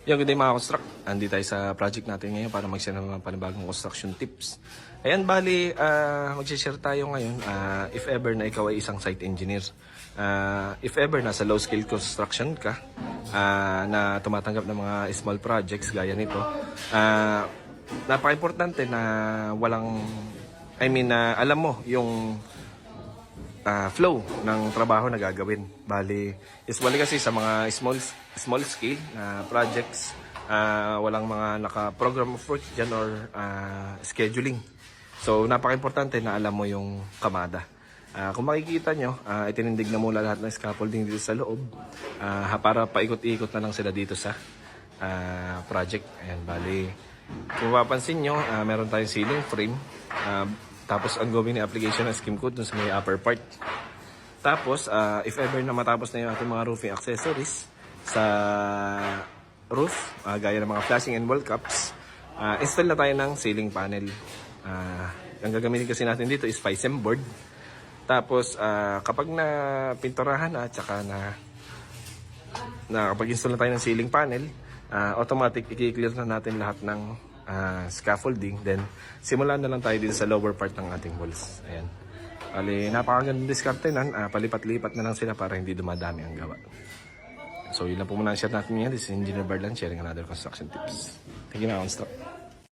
Yung good day mga construct. Andi tayo sa project natin ngayon para mag-share ng mga panibagong construction tips. Ayan, bali, mag-share tayo ngayon if ever na ikaw ay isang site engineer. If ever nasa low scale construction ka, na tumatanggap ng mga small projects gaya nito, napaka-importante na alam mo yung flow ng trabaho na gagawin. Bali kasi sa mga small scale na projects, walang mga naka-program of work dyan or scheduling. So, napaka-importante na alam mo yung kamada. Kung makikita nyo, itinindig na mula lahat ng scaffolding dito sa loob para paikot-ikot na lang sila dito sa project. Ayan, bali, kung mapapansin nyo, meron tayong ceiling frame. Tapos ang gawin ni application ng scheme code dun sa may upper part. Tapos if ever na matapos na yung ating mga roofing accessories sa roof, gaya ng mga flashing and wall caps, install na tayo ng ceiling panel. Ang gagamitin kasi natin dito is FISM board. Tapos kapag na pinturahan at saka na kapag install na tayo ng ceiling panel, automatic i-clear na natin lahat ng scaffolding, then simulan na lang tayo dito sa lower part ng ating walls. Ayan. Bali, napakagandang diskarte nan, palipat-lipat na lang sila para hindi dumadami ang gawa. So, yun lang po muna ang share natin ngayon. This is Engineer Barlan sharing another construction tips. Thank you, mga construct.